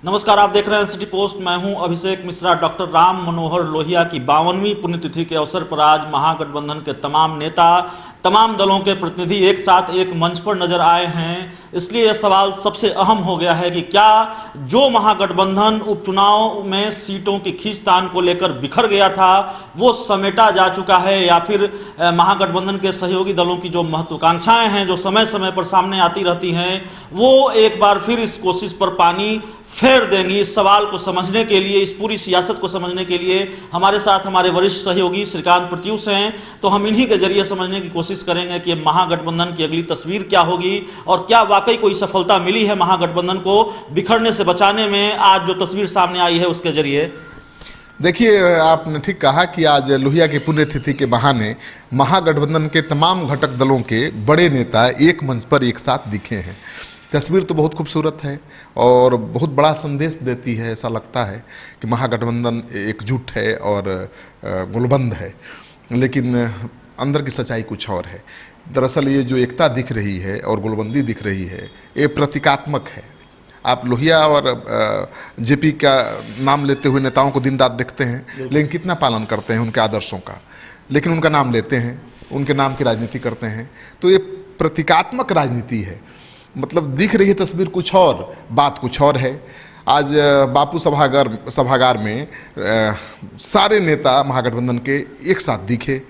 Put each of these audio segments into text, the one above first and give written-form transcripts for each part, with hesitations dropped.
नमस्कार, आप देख रहे हैं सिटी पोस्ट। मैं हूं अभिषेक मिश्रा। डॉक्टर राम मनोहर लोहिया की 52वीं पुण्यतिथि के अवसर पर आज महागठबंधन के तमाम नेता, तमाम दलों के प्रतिनिधि एक साथ एक मंच पर नजर आए हैं। इसलिए यह सवाल सबसे अहम हो गया है कि क्या जो महागठबंधन उपचुनाव में सीटों की खींचतान को लेकर बिखर गया था वो समेटा जा चुका है, या फिर महागठबंधन के सहयोगी दलों की जो महत्वाकांक्षाएं हैं जो समय समय पर सामने आती रहती हैं वो एक बार फिर इस कोशिश पर पानी फेर देंगी। इस सवाल को समझने के लिए, इस पूरी सियासत को समझने के लिए हमारे साथ हमारे वरिष्ठ सहयोगी श्रीकांत प्रत्यूष हैं। तो हम इन्हीं के जरिए समझने की कोशिश करेंगे कि महागठबंधन की अगली तस्वीर क्या होगी और क्या वाकई कोई सफलता मिली है महागठबंधन को बिखरने से बचाने में आज जो तस्वीर सामने आई है उसके जरिए। देखिए, आपने ठीक कहा कि आज लोहिया की पुण्यतिथि के बहाने महागठबंधन के तमाम घटक दलों के बड़े नेता एक मंच पर एक साथ दिखे हैं। तस्वीर तो बहुत खूबसूरत है और बहुत बड़ा संदेश देती है। ऐसा लगता है कि महागठबंधन एकजुट है और गुलबंद है, लेकिन अंदर की सच्चाई कुछ और है। दरअसल ये जो एकता दिख रही है और गुलबंदी दिख रही है ये प्रतीकात्मक है। आप लोहिया और जेपी का नाम लेते हुए नेताओं को दिन रात देखते हैं, लेकिन कितना पालन करते हैं उनके आदर्शों का, लेकिन उनका नाम लेते हैं, उनके नाम की राजनीति करते हैं। तो ये प्रतीकात्मक राजनीति है। मतलब दिख रही है तस्वीर कुछ और, बात कुछ और है। आज बापू सभागार में सारे नेता महागठबंधन के एक साथ दिखे,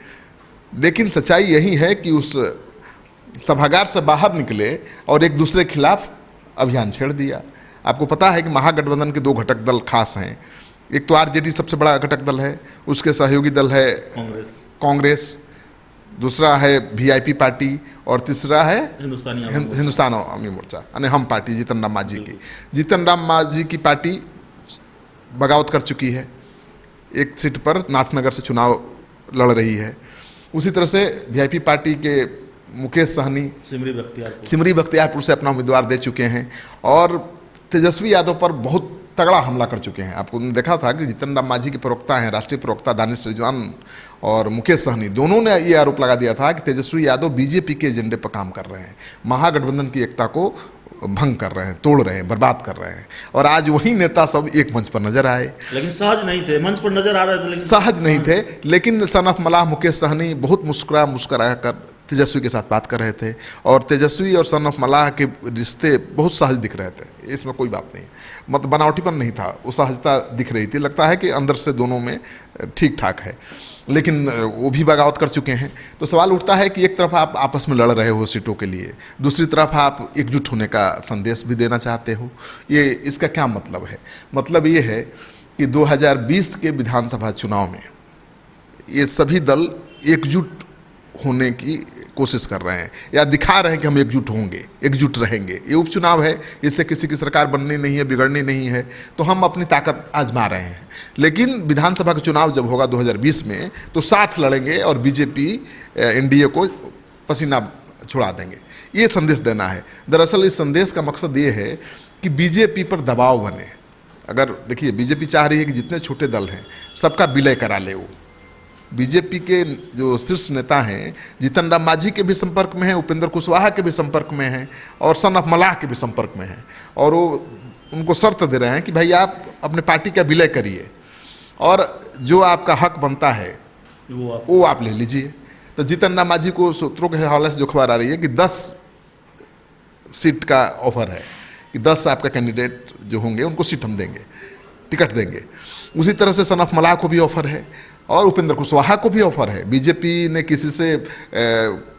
लेकिन सच्चाई यही है कि उस सभागार से बाहर निकले और एक दूसरे के खिलाफ अभियान छेड़ दिया। आपको पता है कि महागठबंधन के दो घटक दल खास हैं। एक तो आरजेडी सबसे बड़ा घटक दल है, उसके सहयोगी दल है कांग्रेस, दूसरा है वीआईपी पार्टी और तीसरा है हिंदुस्तान आवामी मोर्चा यानी हम पार्टी, जीतन राम मांझी की। जीतन राम मांझी की पार्टी बगावत कर चुकी है, एक सीट पर नाथनगर से चुनाव लड़ रही है। उसी तरह से वीआईपी पार्टी के मुकेश सहनी सिमरी बख्तियारपुर से अपना उम्मीदवार दे चुके हैं और तेजस्वी यादव पर बहुत तगड़ा हमला कर चुके हैं। आपको देखा था कि जीतन राम मांझी के प्रवक्ता हैं, राष्ट्रीय प्रवक्ता दानिश रिजवान और मुकेश सहनी, दोनों ने ये आरोप लगा दिया था कि तेजस्वी यादव बीजेपी के एजेंडे पर काम कर रहे हैं, महागठबंधन की एकता को भंग कर रहे हैं, तोड़ रहे हैं, बर्बाद कर रहे हैं। और आज वही नेता सब एक मंच पर नजर आए, लेकिन सहज नहीं थे। मंच पर नजर आ रहे थे लेकिन सहज नहीं थे। लेकिन सन ऑफ मलाह मुकेश सहनी बहुत मुस्कुरा कर तेजस्वी के साथ बात कर रहे थे और तेजस्वी और सन ऑफ मलाह के रिश्ते बहुत सहज दिख रहे थे। इसमें कोई बात नहीं, मतलब बनावटीपन नहीं था, वो सहजता दिख रही थी। लगता है कि अंदर से दोनों में ठीक ठाक है, लेकिन वो भी बगावत कर चुके हैं। तो सवाल उठता है कि एक तरफ आप आपस में लड़ रहे हो सीटों के लिए, दूसरी तरफ आप एकजुट होने का संदेश भी देना चाहते हो। ये इसका क्या मतलब है? मतलब ये है कि 2020 के विधानसभा चुनाव में ये सभी दल एकजुट होने की कोशिश कर रहे हैं या दिखा रहे हैं कि हम एकजुट होंगे, एकजुट रहेंगे। ये उपचुनाव है, इससे किसी की सरकार बननी नहीं है, बिगड़नी नहीं है, तो हम अपनी ताकत आजमा रहे हैं। लेकिन विधानसभा का चुनाव जब होगा 2020 में तो साथ लड़ेंगे और बीजेपी एनडीए को पसीना छुड़ा देंगे। ये संदेश देना है। दरअसल इस संदेश का मकसद ये है कि बीजेपी पर दबाव बने। अगर देखिए, बीजेपी चाह रही है कि जितने छोटे दल हैं सबका विलय करा ले। वो बीजेपी के जो शीर्ष नेता हैं जीतन राम मांझी के भी संपर्क में हैं, उपेंद्र कुशवाहा के भी संपर्क में हैं और सन ऑफ मलाह के भी संपर्क में हैं, और वो उनको शर्त दे रहे हैं कि भाई आप अपने पार्टी का विलय करिए और जो आपका हक बनता है वो आप ले लीजिए। तो जीतन राम मांझी को सूत्रों के हवाले से जो खबर आ रही है कि 10 सीट का ऑफर है कि 10 आपका कैंडिडेट जो होंगे उनको सीट हम देंगे, टिकट देंगे। उसी तरह से सन ऑफ मलाह को भी ऑफर है और उपेंद्र कुशवाहा को भी ऑफर है। बीजेपी ने किसी से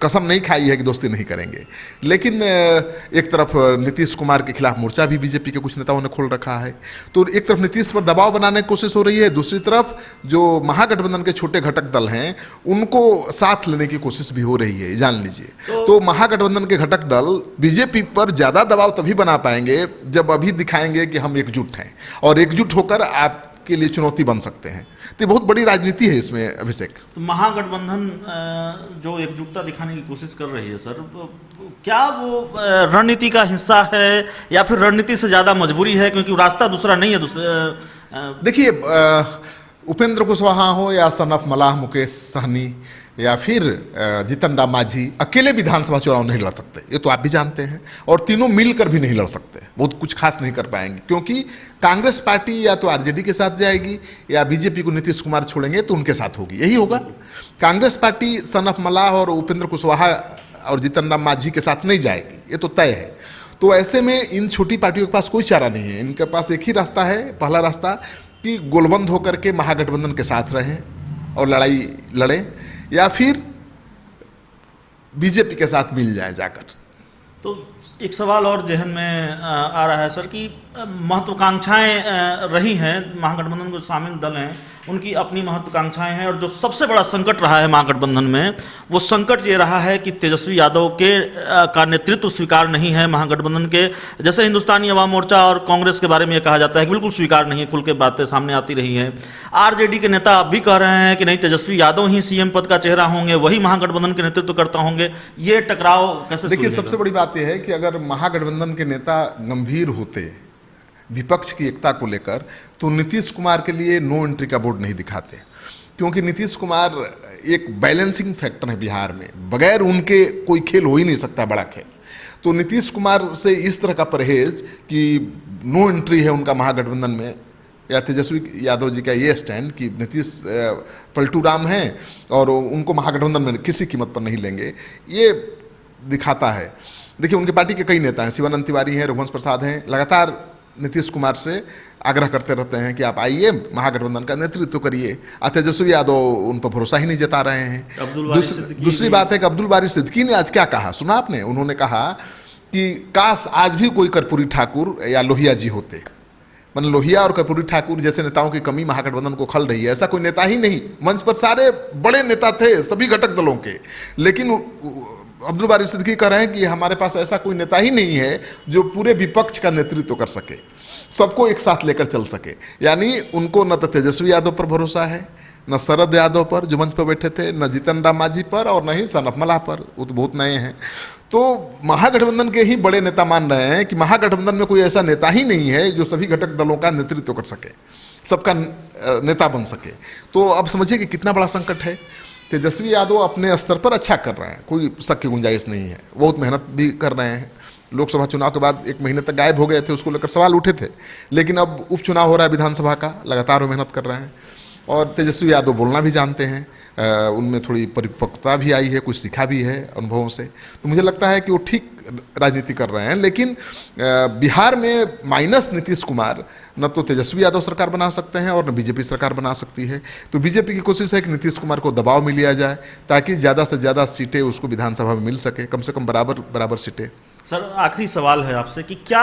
कसम नहीं खाई है कि दोस्ती नहीं करेंगे, लेकिन एक तरफ नीतीश कुमार के खिलाफ मोर्चा भी बीजेपी के कुछ नेताओं ने खोल रखा है। तो एक तरफ नीतीश पर दबाव बनाने की कोशिश हो रही है, दूसरी तरफ जो महागठबंधन के छोटे घटक दल हैं उनको साथ लेने की कोशिश भी हो रही है, जान लीजिए। तो महागठबंधन के घटक दल बीजेपी पर ज़्यादा दबाव तभी बना पाएंगे जब अभी दिखाएंगे कि हम एकजुट हैं, और एकजुट होकर आप के लिए चुनौती बन सकते हैं। तो बहुत बड़ी राजनीति है इसमें अभिषेक। तो महागठबंधन जो एकजुटता दिखाने की कोशिश कर रही है सर, क्या वो रणनीति का हिस्सा है या फिर रणनीति से ज़्यादा मजबूरी है, क्योंकि रास्ता दूसरा नहीं है? देखिए, उपेंद्र कुशवाहा हो या सन ऑफ मलाह मुकेश सहनी या फिर जीतन राम मांझी अकेले विधानसभा चुनाव नहीं लड़ सकते, ये तो आप भी जानते हैं। और तीनों मिलकर भी नहीं लड़ सकते, बहुत कुछ खास नहीं कर पाएंगे, क्योंकि कांग्रेस पार्टी या तो आरजेडी के साथ जाएगी या बीजेपी को नीतीश कुमार छोड़ेंगे तो उनके साथ होगी, यही होगा। कांग्रेस पार्टी सन ऑफ मलाह और उपेंद्र कुशवाहा और जीतन राम मांझी के साथ नहीं जाएगी, ये तो तय है। तो ऐसे में इन छोटी पार्टियों के पास कोई चारा नहीं है, इनके पास एक ही रास्ता है, पहला रास्ता कि गोलबंद होकर के महागठबंधन के साथ रहें और लड़ाई लड़ें, या फिर बीजेपी के साथ मिल जाए जाकर। तो एक सवाल और जहन में आ रहा है सर कि महत्वाकांक्षाएं रही हैं, महागठबंधन को शामिल दल हैं उनकी अपनी महत्वाकांक्षाएं हैं, और जो सबसे बड़ा संकट रहा है महागठबंधन में वो संकट ये रहा है कि तेजस्वी यादव के का नेतृत्व स्वीकार नहीं है महागठबंधन के। जैसे हिंदुस्तानी अवाम मोर्चा और कांग्रेस के बारे में ये कहा जाता है कि बिल्कुल स्वीकार नहीं है, खुल के बातें सामने आती रही हैं। आरजेडी के नेता अब भी कह रहे हैं कि नहीं, तेजस्वी यादव ही सीएम पद का चेहरा होंगे, वही महागठबंधन के नेतृत्व करता होंगे। ये टकराव कैसे? देखिए, सबसे बड़ी बात यह है कि अगर महागठबंधन के नेता गंभीर होते विपक्ष की एकता को लेकर तो नीतीश कुमार के लिए नो एंट्री का बोर्ड नहीं दिखाते, क्योंकि नीतीश कुमार एक बैलेंसिंग फैक्टर है बिहार में, बगैर उनके कोई खेल हो ही नहीं सकता बड़ा खेल। तो नीतीश कुमार से इस तरह का परहेज कि नो एंट्री है उनका महागठबंधन में, या तेजस्वी यादव जी का ये स्टैंड कि नीतीश पलटू राम हैं और उनको महागठबंधन में किसी कीमत पर नहीं लेंगे, ये दिखाता है। देखिए, उनकी पार्टी के कई नेता हैं, शिवानंद तिवारी हैं, रघुवंश प्रसाद हैं, लगातार नीतीश कुमार से आग्रह करते रहते हैं कि आप आइए महागठबंधन का नेतृत्व करिए। तेजस्वी यादव उन पर भरोसा ही नहीं जता रहे हैं। दूसरी बात है कि अब्दुल बारी सिद्दीकी ने आज क्या कहा, सुना आपने? उन्होंने कहा कि काश आज भी कोई कर्पूरी ठाकुर या लोहिया जी होते। मतलब लोहिया और कर्पूरी ठाकुर जैसे नेताओं की कमी महागठबंधन को खल रही है, ऐसा कोई नेता ही नहीं। मंच पर सारे बड़े नेता थे सभी घटक दलों के, लेकिन अब्दुल बारी सिद्दीकी कह रहे हैं कि हमारे पास ऐसा कोई नेता ही नहीं है जो पूरे विपक्ष का नेतृत्व कर सके, सबको एक साथ लेकर चल सके। यानी उनको न तो तेजस्वी यादव पर भरोसा है, न शरद यादव पर जो मंच पर बैठे थे, न जीतन राम मांझी पर, और न ही सन ऑफ मलाह पर, वो तो बहुत नए हैं। तो महागठबंधन के ही बड़े नेता मान रहे हैं कि महागठबंधन में कोई ऐसा नेता ही नहीं है जो सभी घटक दलों का नेतृत्व कर सके, सबका नेता बन सके। तो अब समझिए कि कितना बड़ा संकट है। तेजस्वी यादव अपने स्तर पर अच्छा कर रहे हैं, कोई शक की गुंजाइश नहीं है, बहुत मेहनत भी कर रहे हैं। लोकसभा चुनाव के बाद 1 महीने तक गायब हो गए थे, उसको लेकर सवाल उठे थे, लेकिन अब उपचुनाव हो रहा है विधानसभा का, लगातार वो मेहनत कर रहे हैं। और तेजस्वी यादव बोलना भी जानते हैं, उनमें थोड़ी परिपक्वता भी आई है, कुछ सीखा भी है अनुभवों से। तो मुझे लगता है कि वो ठीक राजनीति कर रहे हैं। लेकिन बिहार में माइनस नीतीश कुमार न तो तेजस्वी यादव सरकार बना सकते हैं और न बीजेपी सरकार बना सकती है। तो बीजेपी की कोशिश है कि नीतीश कुमार को दबाव में लिया जाए ताकि ज़्यादा से ज़्यादा सीटें उसको विधानसभा में मिल सके, कम से कम बराबर बराबर सीटें। सर, आखिरी सवाल है आपसे कि क्या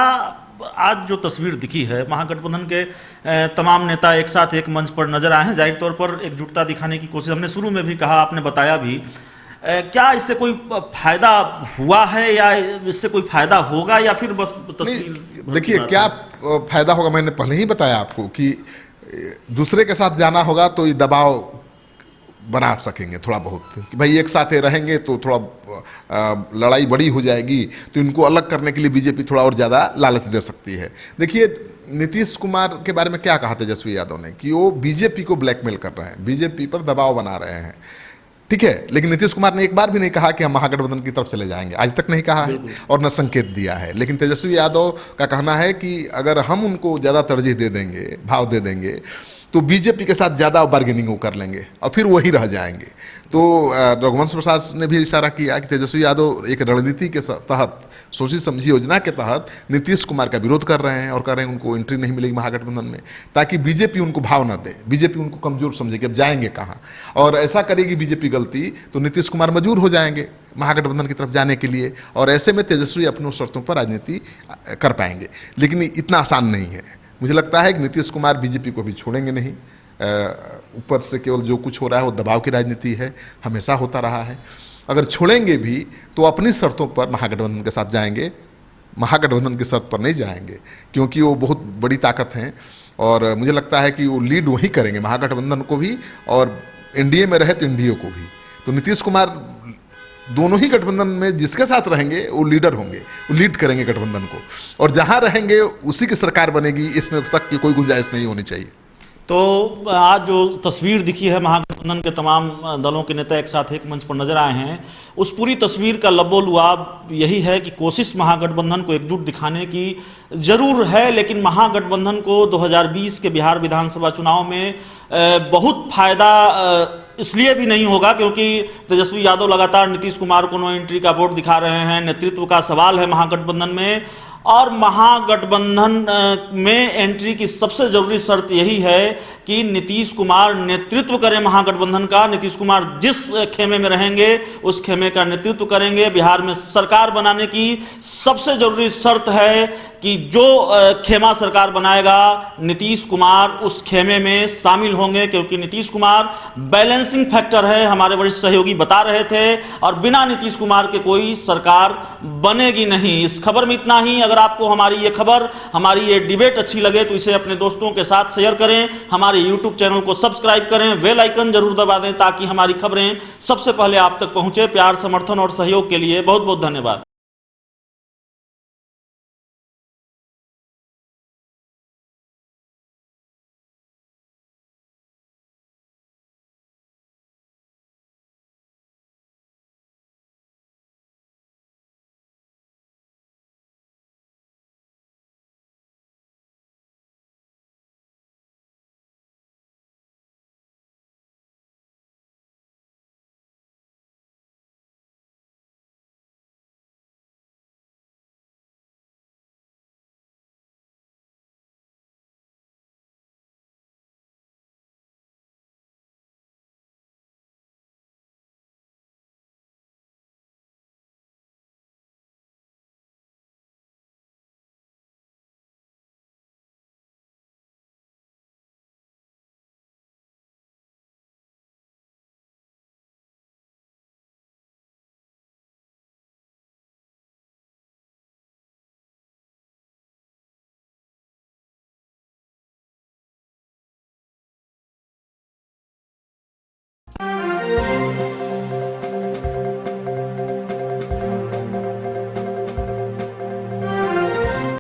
आज जो तस्वीर दिखी है, महागठबंधन के तमाम नेता एक साथ एक मंच पर नजर आए हैं, जाहिर तौर पर एकजुटता दिखाने की कोशिश, हमने शुरू में भी कहा, आपने बताया भी, क्या इससे कोई फायदा हुआ है या इससे कोई फायदा होगा या फिर बस तस्वीर? देखिए, क्या फायदा होगा, मैंने पहले ही बताया आपको कि दूसरे के साथ जाना होगा तो ये दबाव बना सकेंगे थोड़ा बहुत कि भाई एक साथ रहेंगे तो थोड़ा लड़ाई बड़ी हो जाएगी, तो इनको अलग करने के लिए बीजेपी थोड़ा और ज़्यादा लालच दे सकती है। देखिए, नीतीश कुमार के बारे में क्या कहा तेजस्वी यादव ने कि वो बीजेपी को ब्लैकमेल कर रहे हैं, बीजेपी पर दबाव बना रहे हैं, ठीक है। लेकिन नीतीश कुमार ने एक बार भी नहीं कहा कि हम महागठबंधन की तरफ चले जाएंगे, आज तक नहीं कहा है और न संकेत दिया है। लेकिन तेजस्वी यादव का कहना है कि अगर हम उनको ज़्यादा तरजीह दे देंगे, भाव दे देंगे, तो बीजेपी के साथ ज़्यादा बार्गेनिंग वो कर लेंगे और फिर वही रह जाएंगे। तो रघुवंश प्रसाद ने भी इशारा किया कि तेजस्वी यादव एक रणनीति के तहत, सोची समझी योजना के तहत नीतीश कुमार का विरोध कर रहे हैं और कह रहे हैं उनको एंट्री नहीं मिलेगी महागठबंधन में, ताकि बीजेपी उनको भाव न दे, बीजेपी उनको कमजोर समझेगी, अब जाएंगे कहाँ। और ऐसा करेगी बीजेपी गलती तो नीतीश कुमार मजबूर हो जाएंगे महागठबंधन की तरफ जाने के लिए, और ऐसे में तेजस्वी अपने शर्तों पर राजनीति कर पाएंगे। लेकिन इतना आसान नहीं है। मुझे लगता है कि नीतीश कुमार बीजेपी को भी छोड़ेंगे नहीं। ऊपर से केवल जो कुछ हो रहा है वो दबाव की राजनीति है, हमेशा होता रहा है। अगर छोड़ेंगे भी तो अपनी शर्तों पर महागठबंधन के साथ जाएंगे, महागठबंधन की शर्त पर नहीं जाएंगे, क्योंकि वो बहुत बड़ी ताकत हैं और मुझे लगता है कि वो लीड वही करेंगे, महागठबंधन को भी और एनडीए में रहे तो एनडीए को भी। तो नीतीश कुमार दोनों ही गठबंधन में जिसके साथ रहेंगे वो लीडर होंगे, वो लीड करेंगे गठबंधन को, और जहां रहेंगे उसी की सरकार बनेगी, इसमें शक की कोई गुंजाइश नहीं होनी चाहिए। तो आज जो तस्वीर दिखी है, महागठबंधन के तमाम दलों के नेता एक साथ एक मंच पर नजर आए हैं, उस पूरी तस्वीर का लबोलुआब यही है कि कोशिश महागठबंधन को एकजुट दिखाने की जरूर है, लेकिन महागठबंधन को 2020 के बिहार विधानसभा चुनाव में बहुत फायदा इसलिए भी नहीं होगा क्योंकि तेजस्वी यादव लगातार नीतीश कुमार को नो एंट्री का बोर्ड दिखा रहे हैं। नेतृत्व का सवाल है महागठबंधन में, और महागठबंधन में एंट्री की सबसे जरूरी शर्त यही है कि नीतीश कुमार नेतृत्व करें महागठबंधन का। नीतीश कुमार जिस खेमे में रहेंगे उस खेमे का नेतृत्व करेंगे। बिहार में सरकार बनाने की सबसे जरूरी शर्त है कि जो खेमा सरकार बनाएगा नीतीश कुमार उस खेमे में शामिल होंगे, क्योंकि नीतीश कुमार बैलेंसिंग फैक्टर है, हमारे वरिष्ठ सहयोगी बता रहे थे, और बिना नीतीश कुमार के कोई सरकार बनेगी नहीं। इस खबर में इतना ही। अगर आपको हमारी ये खबर, हमारी ये डिबेट अच्छी लगे तो इसे अपने दोस्तों के साथ शेयर करें, हमारे यूट्यूब चैनल को सब्सक्राइब करें, बेल आइकन जरूर दबा दें ताकि हमारी खबरें सबसे पहले आप तक पहुंचे। प्यार, समर्थन और सहयोग के लिए बहुत बहुत धन्यवाद।